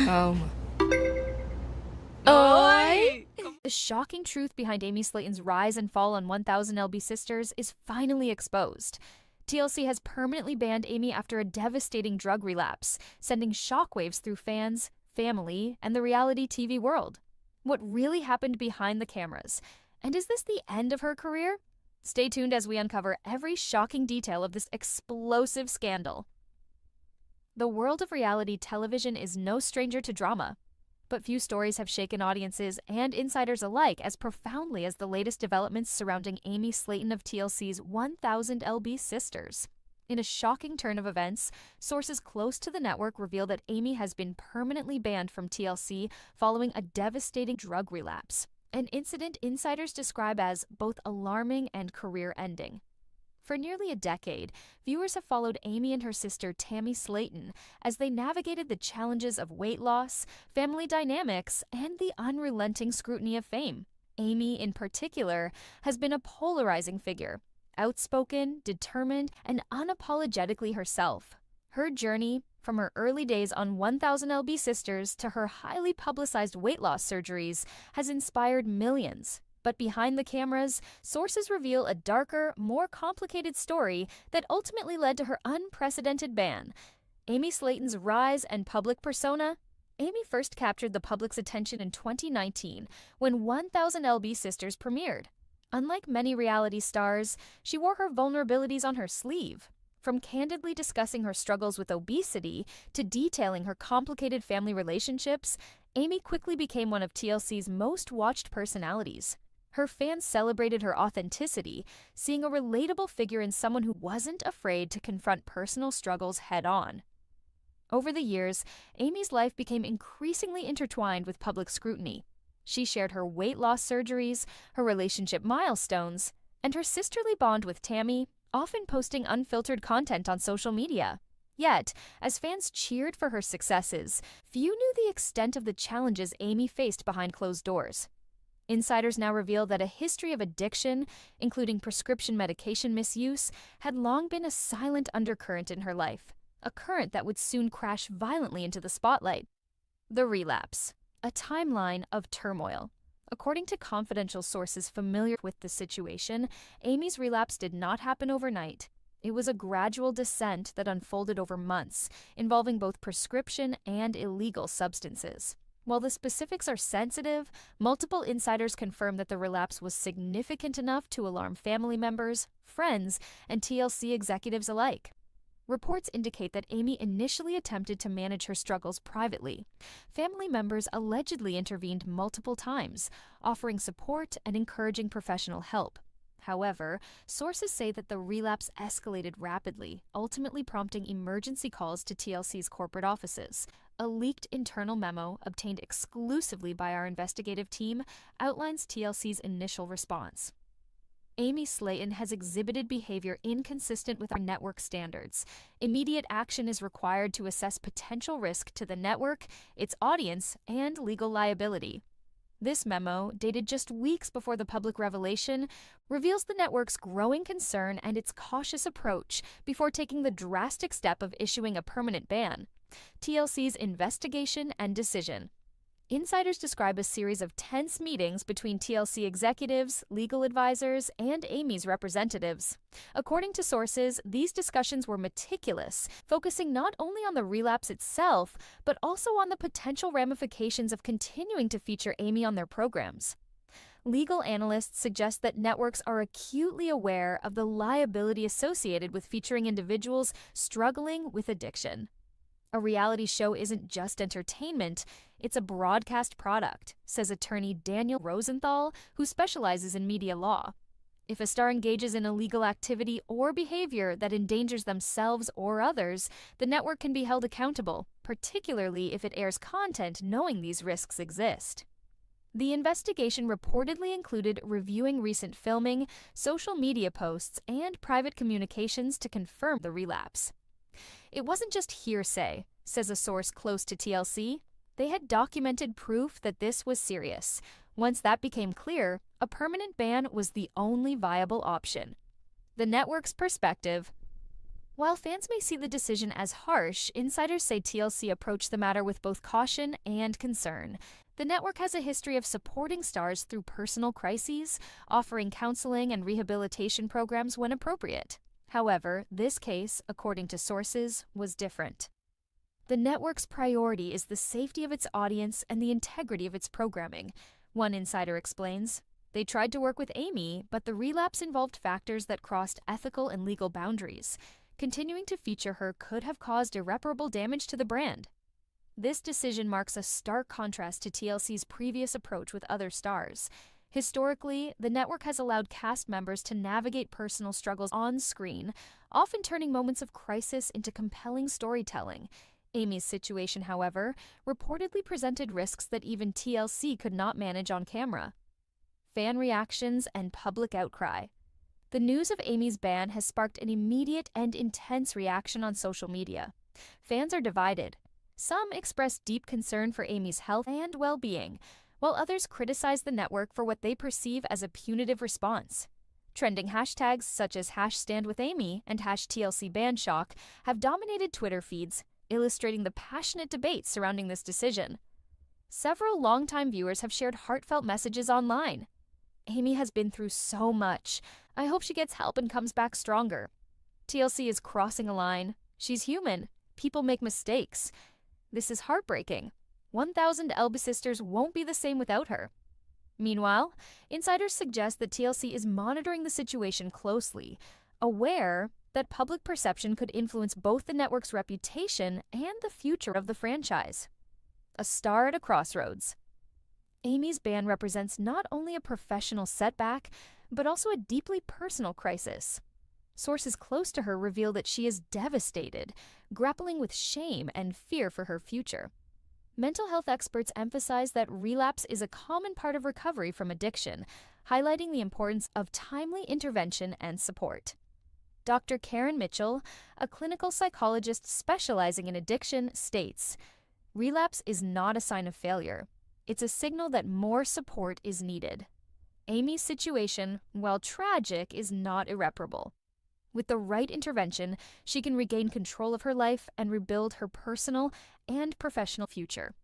Um. Oy! The shocking truth behind Amy Slaton's rise and fall on 1000 LB Sisters is finally exposed. TLC has permanently banned Amy after a devastating drug relapse, sending shockwaves through fans, family, and the reality TV world. What really happened behind the cameras? And is this the end of her career? Stay tuned as we uncover every shocking detail of this explosive scandal. The world of reality television is no stranger to drama, but few stories have shaken audiences and insiders alike as profoundly as the latest developments surrounding Amy Slaton of TLC's 1000 LB Sisters. In a shocking turn of events, sources close to the network reveal that Amy has been permanently banned from TLC following a devastating drug relapse, an incident insiders describe as both alarming and career-ending. For nearly a decade, viewers have followed Amy and her sister Tammy Slaton as they navigated the challenges of weight loss, family dynamics, and the unrelenting scrutiny of fame. Amy, in particular, has been a polarizing figure, outspoken, determined, and unapologetically herself. Her journey, from her early days on 1000 LB Sisters to her highly publicized weight loss surgeries, has inspired millions. But behind the cameras, sources reveal a darker, more complicated story that ultimately led to her unprecedented ban. Amy Slaton's rise and public persona? Amy first captured the public's attention in 2019 when 1000 LB Sisters premiered. Unlike many reality stars, she wore her vulnerabilities on her sleeve. From candidly discussing her struggles with obesity to detailing her complicated family relationships, Amy quickly became one of TLC's most watched personalities. Her fans celebrated her authenticity, seeing a relatable figure in someone who wasn't afraid to confront personal struggles head-on. Over the years, Amy's life became increasingly intertwined with public scrutiny. She shared her weight loss surgeries, her relationship milestones, and her sisterly bond with Tammy, often posting unfiltered content on social media. Yet, as fans cheered for her successes, few knew the extent of the challenges Amy faced behind closed doors. Insiders now reveal that a history of addiction, including prescription medication misuse, had long been a silent undercurrent in her life, a current that would soon crash violently into the spotlight. The relapse, a timeline of turmoil. According to confidential sources familiar with the situation, Amy's relapse did not happen overnight. It was a gradual descent that unfolded over months, involving both prescription and illegal substances. While the specifics are sensitive, multiple insiders confirm that the relapse was significant enough to alarm family members, friends, and TLC executives alike. Reports indicate that Amy initially attempted to manage her struggles privately. Family members allegedly intervened multiple times, offering support and encouraging professional help. However, sources say that the relapse escalated rapidly, ultimately prompting emergency calls to TLC's corporate offices. A leaked internal memo, obtained exclusively by our investigative team, outlines TLC's initial response. Amy Slaton has exhibited behavior inconsistent with our network standards. Immediate action is required to assess potential risk to the network, its audience, and legal liability. This memo, dated just weeks before the public revelation, reveals the network's growing concern and its cautious approach before taking the drastic step of issuing a permanent ban. TLC's investigation and decision. Insiders describe a series of tense meetings between TLC executives, legal advisors, and Amy's representatives. According to sources, these discussions were meticulous, focusing not only on the relapse itself, but also on the potential ramifications of continuing to feature Amy on their programs. Legal analysts suggest that networks are acutely aware of the liability associated with featuring individuals struggling with addiction. A reality show isn't just entertainment, it's a broadcast product, says attorney Daniel Rosenthal, who specializes in media law. If a star engages in illegal activity or behavior that endangers themselves or others, the network can be held accountable, particularly if it airs content knowing these risks exist. The investigation reportedly included reviewing recent filming, social media posts, and private communications to confirm the relapse. It wasn't just hearsay, says a source close to TLC. They had documented proof that this was serious. Once that became clear, a permanent ban was the only viable option. The network's perspective. While fans may see the decision as harsh, insiders say TLC approached the matter with both caution and concern. The network has a history of supporting stars through personal crises, offering counseling and rehabilitation programs when appropriate. However, this case, according to sources, was different. The network's priority is the safety of its audience and the integrity of its programming. One insider explains, "They tried to work with Amy, but the relapse involved factors that crossed ethical and legal boundaries. Continuing to feature her could have caused irreparable damage to the brand." This decision marks a stark contrast to TLC's previous approach with other stars. Historically, the network has allowed cast members to navigate personal struggles on screen, often turning moments of crisis into compelling storytelling. Amy's situation, however, reportedly presented risks that even TLC could not manage on camera. Fan reactions and public outcry. The news of Amy's ban has sparked an immediate and intense reaction on social media. Fans are divided. Some express deep concern for Amy's health and well-being, while others criticize the network for what they perceive as a punitive response. Trending hashtags such as #StandWithAmy and #TLCBanShock have dominated Twitter feeds, illustrating the passionate debate surrounding this decision. Several longtime viewers have shared heartfelt messages online. "Amy has been through so much. I hope she gets help and comes back stronger. TLC is crossing a line. She's human. People make mistakes. This is heartbreaking. 1,000 Elba sisters won't be the same without her." Meanwhile, insiders suggest that TLC is monitoring the situation closely, aware that public perception could influence both the network's reputation and the future of the franchise. A star at a crossroads. Amy's ban represents not only a professional setback, but also a deeply personal crisis. Sources close to her reveal that she is devastated, grappling with shame and fear for her future. Mental health experts emphasize that relapse is a common part of recovery from addiction, highlighting the importance of timely intervention and support. Dr. Karen Mitchell, a clinical psychologist specializing in addiction, states, "Relapse is not a sign of failure. It's a signal that more support is needed. Amy's situation, while tragic, is not irreparable. With the right intervention, she can regain control of her life and rebuild her personal and professional future."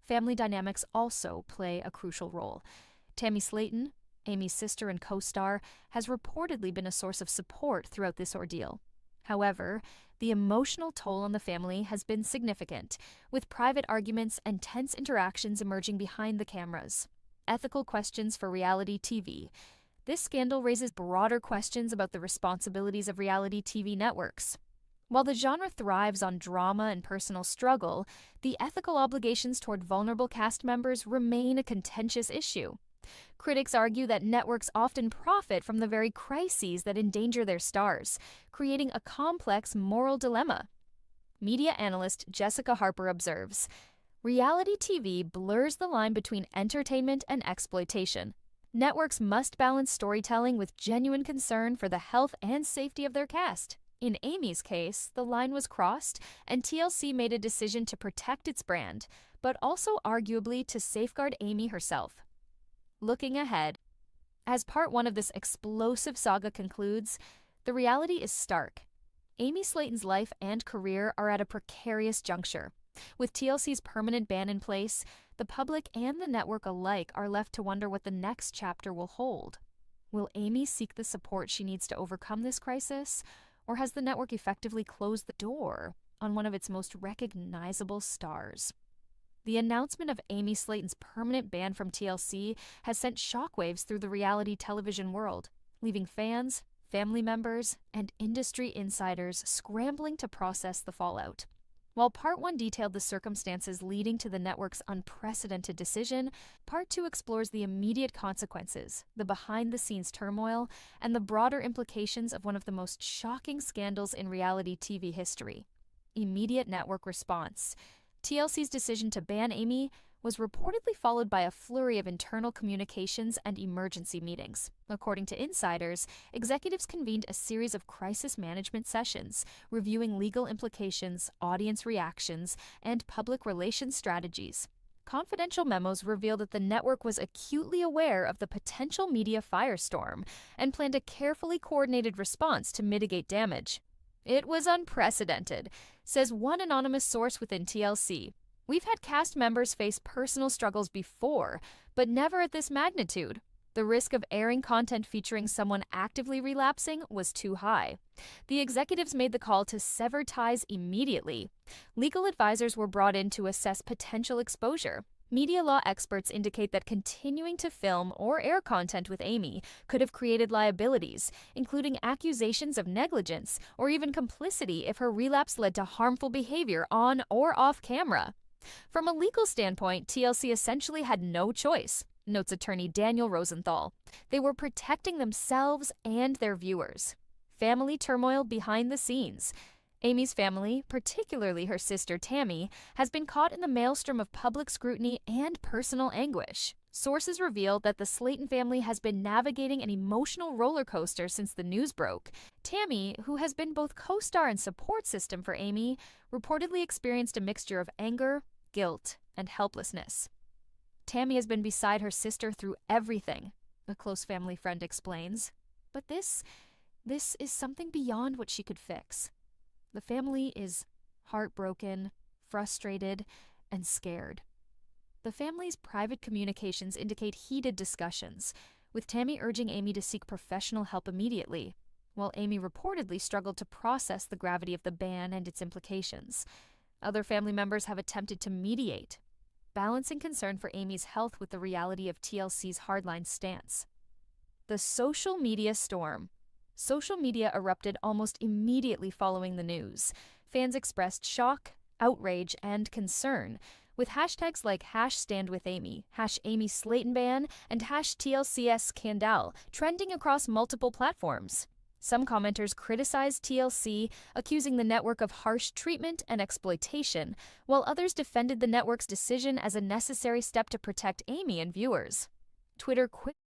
Family dynamics also play a crucial role. Tammy Slaton, Amy's sister and co-star, has reportedly been a source of support throughout this ordeal. However, the emotional toll on the family has been significant, with private arguments and tense interactions emerging behind the cameras. Ethical questions for reality TV. This scandal raises broader questions about the responsibilities of reality TV networks. While the genre thrives on drama and personal struggle, the ethical obligations toward vulnerable cast members remain a contentious issue. Critics argue that networks often profit from the very crises that endanger their stars, creating a complex moral dilemma. Media analyst Jessica Harper observes, "Reality TV blurs the line between entertainment and exploitation. Networks must balance storytelling with genuine concern for the health and safety of their cast. In Amy's case, the line was crossed, and TLC made a decision to protect its brand, but also arguably to safeguard Amy herself." Looking ahead, as part one of this explosive saga concludes, the reality is stark. Amy Slaton's life and career are at a precarious juncture. With TLC's permanent ban in place, the public and the network alike are left to wonder what the next chapter will hold. Will Amy seek the support she needs to overcome this crisis, or has the network effectively closed the door on one of its most recognizable stars? The announcement of Amy Slaton's permanent ban from TLC has sent shockwaves through the reality television world, leaving fans, family members, and industry insiders scrambling to process the fallout. While Part 1 detailed the circumstances leading to the network's unprecedented decision, Part 2 explores the immediate consequences, the behind-the-scenes turmoil, and the broader implications of one of the most shocking scandals in reality TV history. Immediate network response. TLC's decision to ban Amy was reportedly followed by a flurry of internal communications and emergency meetings. According to insiders, executives convened a series of crisis management sessions, reviewing legal implications, audience reactions, and public relations strategies. Confidential memos reveal that the network was acutely aware of the potential media firestorm and planned a carefully coordinated response to mitigate damage. It was unprecedented, says one anonymous source within TLC. We've had cast members face personal struggles before, but never at this magnitude. The risk of airing content featuring someone actively relapsing was too high. The executives made the call to sever ties immediately. Legal advisors were brought in to assess potential exposure. Media law experts indicate that continuing to film or air content with Amy could have created liabilities, including accusations of negligence or even complicity if her relapse led to harmful behavior on or off camera. From a legal standpoint, TLC essentially had no choice, notes attorney Daniel Rosenthal. They were protecting themselves and their viewers. Family turmoil behind the scenes. Amy's family, particularly her sister Tammy, has been caught in the maelstrom of public scrutiny and personal anguish. Sources reveal that the Slaton family has been navigating an emotional roller coaster since the news broke. Tammy, who has been both co-star and support system for Amy, reportedly experienced a mixture of anger, guilt, and helplessness. Tammy has been beside her sister through everything, a close family friend explains. But this is something beyond what she could fix. The family is heartbroken, frustrated, and scared. The family's private communications indicate heated discussions, with Tammy urging Amy to seek professional help immediately, while Amy reportedly struggled to process the gravity of the ban and its implications. Other family members have attempted to mediate, balancing concern for Amy's health with the reality of TLC's hardline stance. The social media storm. Social media erupted almost immediately following the news. Fans expressed shock, outrage, and concern, with hashtags like #StandWithAmy, #AmySlatonBan, and #TLCScandal trending across multiple platforms. Some commenters criticized TLC, accusing the network of harsh treatment and exploitation, while others defended the network's decision as a necessary step to protect Amy and viewers. Twitter quickly